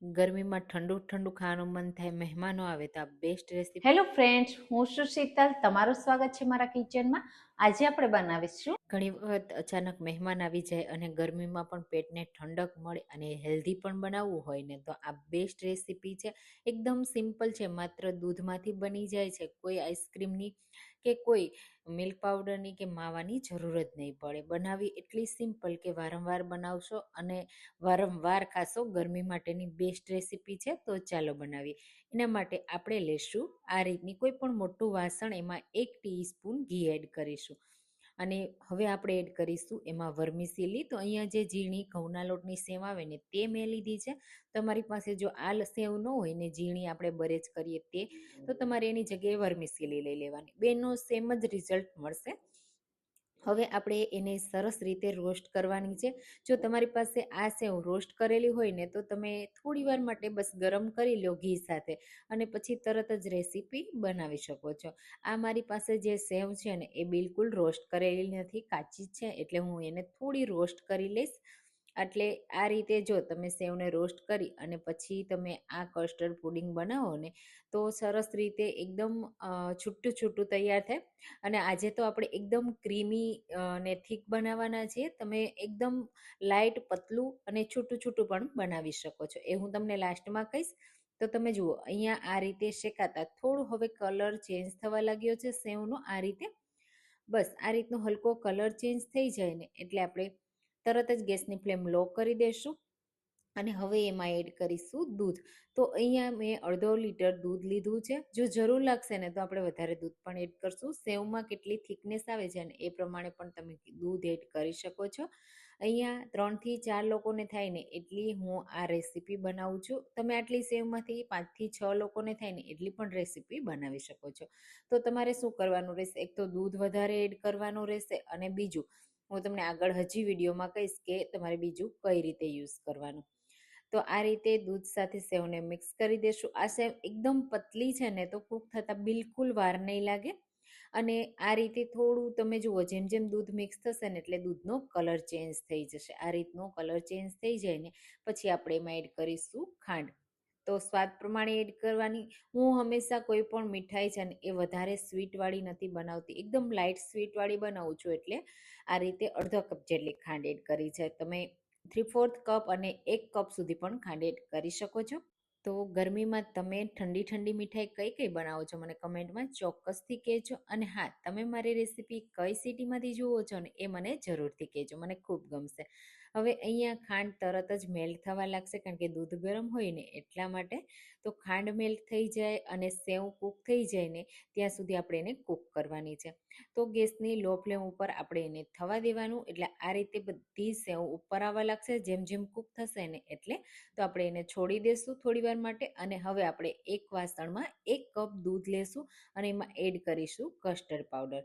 ગરમીમાં ઠંડુ ઠંડુ ખાવાનું મન થાય, મહેમાનો આવે તો આ બેસ્ટ રેસીપી. હેલો ફ્રેન્ડ્સ, હું છું શીતલ. તમારું સ્વાગત છે મારા કિચનમાં. આજે આપણે બનાવીશું ઘણી વખત અચાનક મહેમાન આવી જાય અને ગરમીમાં પણ પેટને ઠંડક મળે અને હેલ્ધી પણ બનાવવું હોય ને તો આ બેસ્ટ રેસીપી છે. એકદમ સિમ્પલ છે, માત્ર દૂધમાંથી બની જાય છે. કોઈ આઈસ્ક્રીમની કે કોઈ મિલ્ક પાવડરની કે માવાની જરૂર જ નહીં પડે. બનાવવી એટલી સિમ્પલ કે વારંવાર બનાવશો અને વારંવાર ખાશો. ગરમી માટેની બેસ્ટ રેસીપી છે, તો ચાલો બનાવીએ. એના માટે આપણે લેશું આ રીતની કોઈ પણ મોટું વાસણ, એમાં 1 ટીસ્પૂન ઘી એડ કરીશું. અને હવે આપણે એડ કરીશું એમાં વર્મિસેલી. તો અહીંયા જે ઝીણી ઘઉંના લોટની સેવ આવે ને તે મેં લીધી છે. તમારી પાસે જો આ સેવ ન હોય ને ઝીણી આપણે બરેજ કરીએ તે, તો તમારે એની જગ્યાએ વર્મિસેલી લઈ લેવાની. બેનો સેમ જ રિઝલ્ટ મળશે. હવે આપણે એને સરસ રીતે રોસ્ટ કરવાની છે. જો તમારી પાસે આ સેવ રોસ્ટ કરેલી હોય ને તો તમે થોડી વાર માટે બસ ગરમ કરી લો ઘી સાથે અને પછી તરત જ રેસીપી બનાવી શકો છો. આ મારી પાસે જે સેવ છે ને એ બિલકુલ રોસ્ટ કરેલી નથી, કાચી જ છે, એટલે હું એને થોડી રોસ્ટ કરી લઈશ. એટલે આ રીતે જો તમે સેવને રોસ્ટ કરી અને પછી તમે આ કસ્ટર્ડ પુડિંગ બનાવો ને તો સરસ રીતે એકદમ છૂટું છૂટું તૈયાર થાય. અને આજે તો આપણે એકદમ ક્રીમી ને થીક બનાવવાના છીએ. તમે એકદમ લાઇટ, પતલું અને છૂટું છૂટું પણ બનાવી શકો છો. એ હું તમને લાસ્ટમાં કહીશ. તો તમે જુઓ અહીંયા આ રીતે શેકાતા થોડું હવે કલર ચેન્જ થવા લાગ્યો છે સેવનો. આ રીતે બસ આ રીતનો હલકો કલર ચેન્જ થઈ જાય ને એટલે આપણે તરત જ ગેસની ફ્લેમ લો કરી દેશું. અને હવે એમાં એડ કરીશું દૂધ. તો અહીંયા મેં અડધો લીટર દૂધ લીધું છે. જો જરૂર લાગશે ને તો આપણે વધારે દૂધ પણ એડ કરશું. સેવમાં કેટલી થિકનેસ આવે છે ને એ પ્રમાણે પણ તમે દૂધ એડ કરી શકો છો. અહીંયા 3 થી 4 લોકોને થાય ને એટલી હું આ રેસીપી બનાવું છું. તમે આટલી સેવમાંથી 5 થી 6 લોકોને થાય ને એટલી પણ રેસીપી બનાવી શકો છો. તો તમારે શું કરવાનું રહેશે? એક તો દૂધ વધારે એડ કરવાનું રહેશે અને બીજું હું તમને આગળ હજી વિડીયોમાં કહીશ કે તમારે બીજું કઈ રીતે યુઝ કરવાનું. તો આ રીતે દૂધ સાથે સેવને મિક્સ કરી દેશું. આ સેવ એકદમ પતલી છે ને તો કૂક થતાં બિલકુલ વાર નહીં લાગે. અને આ રીતે થોડું તમે જુઓ, જેમ જેમ દૂધ મિક્સ થશે ને એટલે દૂધનો કલર ચેન્જ થઈ જશે. આ રીતનો કલર ચેન્જ થઈ જાય ને પછી આપણે એમાં એડ કરીશું ખાંડ. તો સ્વાદ પ્રમાણે એડ કરવાની. હું હંમેશા કોઈ પણ મીઠાઈ છે ને એ વધારે સ્વીટવાળી નથી બનાવતી, એકદમ લાઇટ સ્વીટવાળી બનાવું છું. એટલે આ રીતે અડધો કપ જેટલી ખાંડ એડ કરી છે. તમે 3/4 કપ અને 1 કપ સુધી પણ ખાંડ એડ કરી શકો છો. તો ગરમીમાં તમે ઠંડી ઠંડી મીઠાઈ કઈ કઈ બનાવો છો મને કમેન્ટમાં ચોક્કસથી કહેજો. અને હા, તમે મારી રેસીપી કઈ સિટીમાંથી જુઓ છો ને એ મને જરૂરથી કહેજો, મને ખૂબ ગમશે. હવે અહીંયા ખાંડ તરત જ મેલ્ટ થવા લાગશે કારણ કે દૂધ ગરમ હોય ને એટલા માટે. તો ખાંડ મેલ્ટ થઈ જાય અને સેવ કૂક થઈ જાય ને ત્યાં સુધી આપણે એને કૂક કરવાની છે. તો ગેસની લો ફ્લેમ ઉપર આપણે એને થવા દેવાનું. એટલે આ રીતે બધી સેવ ઉપર આવવા લાગશે જેમ જેમ કૂક થશે ને એટલે. તો આપણે એને છોડી દઈશું થોડી વાર માટે. અને હવે આપણે એક વાસણમાં 1 કપ દૂધ લેશું અને એમાં એડ કરીશું કસ્ટર્ડ પાવડર.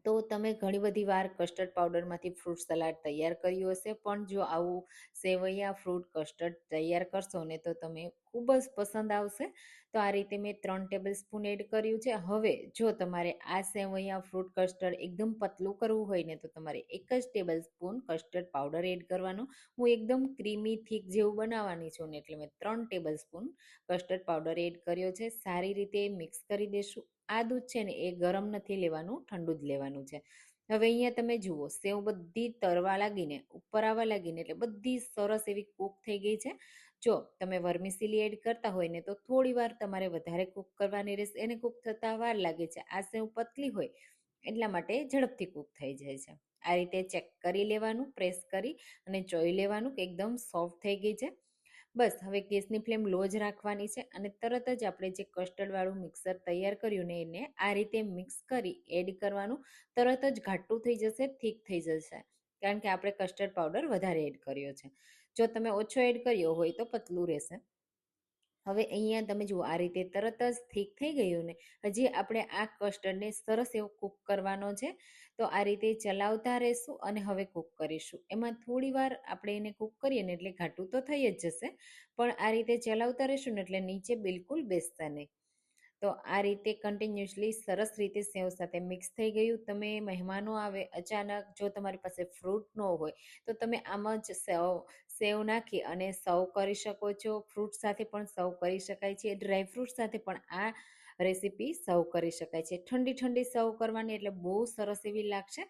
તો તમે ઘણી બધી વાર કસ્ટર્ડ પાવડરમાંથી ફ્રૂટ સલાડ તૈયાર કર્યું હશે, પણ જો આવું સેવૈયા ફ્રૂટ કસ્ટર્ડ તૈયાર કરશો ને તો તમે ખૂબ જ પસંદ આવશે. તો આ રીતે મેં 3 ટેબલ સ્પૂન એડ કર્યું છે. હવે જો તમારે આ સેવૈયા ફ્રૂટ કસ્ટર્ડ એકદમ પતલું કરવું હોય ને તો તમારે 1 જ tablespoon custard powder add કરવાનો. હું એકદમ ક્રીમી થીક જેવું બનાવવાની છું ને એટલે મેં 3 tablespoon custard powder add કર્યો છે. સારી રીતે મિક્સ કરી દેશું. આ દૂધ છે ને એ ગરમ નથી લેવાનું, ઠંડુ જ લેવાનું છે. હવે અહીંયા તમે જુઓ સેવ બધી તરવા લાગીને ઉપર આવવા લાગીને એટલે બધી સરસ એવી કૂક થઈ ગઈ છે. જો તમે વર્મિસેલી એડ કરતા હોય ને તો થોડી વાર તમારે વધારે કૂક કરવાની રહેશે. એને કૂક થતાં વાર લાગે છે. આ સેવ પતલી હોય એટલા માટે ઝડપથી કૂક થઈ જાય છે. આ રીતે ચેક કરી લેવાનું, પ્રેસ કરી અને જોઈ લેવાનું કે એકદમ સોફ્ટ થઈ ગઈ છે. બસ હવે ગેસની ફ્લેમ લો જ રાખવાની છે અને તરત જ આપણે જે કસ્ટર્ડવાળું મિક્સર તૈયાર કર્યું ને એને આ રીતે મિક્સ કરી એડ કરવાનું. તરત જ ઘાટું થઈ જશે, થીક થઈ જશે કારણ કે આપણે કસ્ટર્ડ પાવડર વધારે એડ કર્યો છે. જો તમે ઓછો એડ કર્યો હોય તો પતલું રહેશે. હવે અહીંયા તમે જુઓ આ રીતે તરત જ થીક થઈ ગયું ને હજી આપણે આ કસ્ટર્ડને સરસ એવો કૂક કરવાનો છે. તો આ રીતે ચલાવતા રહેશું અને હવે કૂક કરીશું. એમાં થોડી વાર આપણે એને કૂક કરીએ ને એટલે ઘાટું તો થઈ જ જશે, પણ આ રીતે ચલાવતા રહીશું ને એટલે નીચે બિલકુલ બેસતા નહીં. તો આ રીતે કન્ટિન્યુઅસલી સરસ રીતે સેવ સાથે મિક્સ થઈ ગયું. તમે મહેમાનો આવે અચાનક, જો તમારી પાસે ફ્રૂટ ન હોય તો તમે આમ જ સેવ નાખી અને સર્વ કરી શકો છો. ફ્રૂટ સાથે પણ સર્વ કરી શકાય છે. ડ્રાયફ્રૂટ સાથે પણ આ રેસીપી સર્વ કરી શકાય છે. ઠંડી ઠંડી સર્વ કરવાની એટલે બહુ સરસ એવી લાગશે.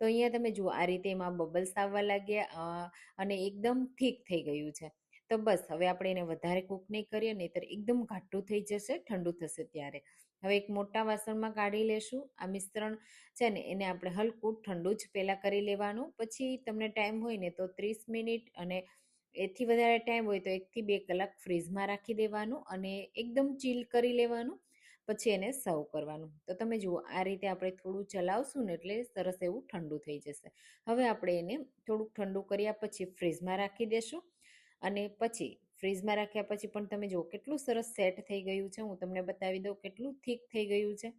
તો અહીંયા તમે જુઓ આ રીતે એમાં બબલ્સ આવવા લાગ્યા અને એકદમ થીક થઈ ગયું છે. તો બસ હવે આપણે એને વધારે કૂક નહીં કરીએ, નહીંતર એકદમ ઘાટું થઈ જશે ઠંડુ થશે ત્યારે. હવે એક મોટા વાસણમાં કાઢી લેશું. આ મિશ્રણ છે ને એને આપણે હલકું ઠંડુ જ પહેલાં કરી લેવાનું. પછી તમને ટાઈમ હોય ને તો 30 મિનિટ અને એથી વધારે ટાઈમ હોય તો 1 થી 2 કલાક ફ્રીઝમાં રાખી દેવાનું અને એકદમ ચીલ કરી લેવાનું. પછી એને સર્વ કરવાનું. તો તમે જુઓ આ રીતે આપણે થોડું ચલાવશું ને એટલે સરસ એવું ઠંડુ થઈ જશે. હવે આપણે એને થોડુંક ઠંડુ કર્યા પછી ફ્રીઝમાં રાખી દેશું અને પછી ફ્રીઝમાં રાખ્યા પછી પણ તમે જુઓ કેટલું સરસ સેટ થઈ ગયું છે. હું તમને બતાવી દઉં કેટલું થીક થઈ ગયું છે.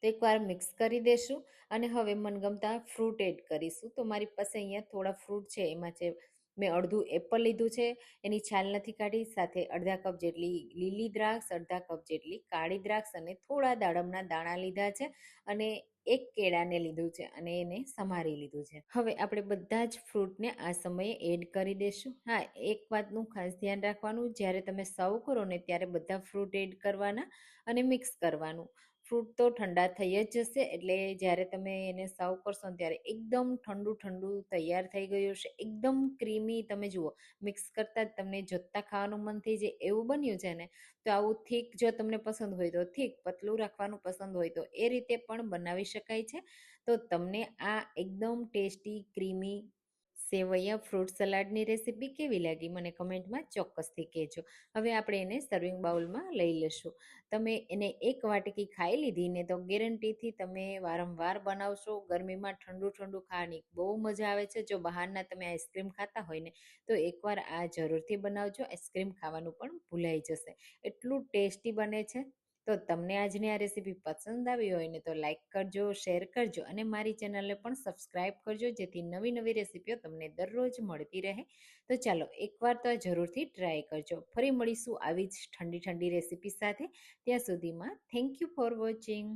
તો એકવાર મિક્સ કરી દેશું અને હવે મનગમતા ફ્રૂટ એડ કરીશું. તો મારી પાસે અહીંયા થોડા ફ્રૂટ છે. એમાં છે મેં અડધું એપલ લીધું છે, એની છાલ નથી કાઢી. સાથે અડધા કપ જેટલી લીલી દ્રાક્ષ, અડધા કપ જેટલી કાળી દ્રાક્ષ અને થોડા દાડમના દાણા લીધા છે અને એક કેળાને લીધું છે અને એને સમારી લીધું છે. હવે આપણે બધા જ ફ્રૂટને આ સમયે એડ કરી દઈશું. હા, એક વાતનું ખાસ ધ્યાન રાખવાનું, જ્યારે તમે સર્વ કરો ને ત્યારે બધા ફ્રૂટ એડ કરવાના અને મિક્સ કરવાનું. ફ્રૂટ તો ઠંડા થઈ જ જશે એટલે જ્યારે તમે એને સર્વ કરશો ને ત્યારે એકદમ ઠંડુ ઠંડુ તૈયાર થઈ ગયું હશે. એકદમ ક્રીમી તમે જુઓ મિક્સ કરતાં જ તમને જોતાં ખાવાનું મન થઈ જાય એવું બન્યું છે ને. તો આવું થીક જો તમને પસંદ હોય તો થીક, પતલું રાખવાનું પસંદ હોય તો એ રીતે પણ બનાવી શકાય છે. તો તમને આ એકદમ ટેસ્ટી ક્રીમી સેવૈયા ફ્રૂટ સલાડની રેસીપી કેવી લાગી મને કમેન્ટમાં ચોક્કસથી કહેજો. હવે આપણે એને સર્વિંગ બાઉલમાં લઈ લેશું. તમે એને એક વાટકી ખાઈ લીધી ને તો ગેરંટીથી તમે વારંવાર બનાવશો. ગરમીમાં ઠંડુ ઠંડુ ખાવાની બહુ મજા આવે છે. જો બહારના તમે આઈસ્ક્રીમ ખાતા હોય ને તો એકવાર આ જરૂરથી બનાવજો. આઈસ્ક્રીમ ખાવાનું પણ ભૂલાઈ જશે, એટલું ટેસ્ટી બને છે. તો તમને આજની આ રેસીપી પસંદ આવી હોય ને તો લાઈક કરજો, શેર કરજો અને મારી ચેનલને પણ સબસ્ક્રાઈબ કરજો, જેથી નવી નવી રેસીપીઓ તમને દરરોજ મળતી રહે. તો ચાલો એકવાર તો આ જરૂરથી ટ્રાય કરજો. ફરી મળીશું આવી જ ઠંડી ઠંડી રેસીપી સાથે. ત્યાં સુધીમાં થેન્ક યુ ફોર વોચિંગ.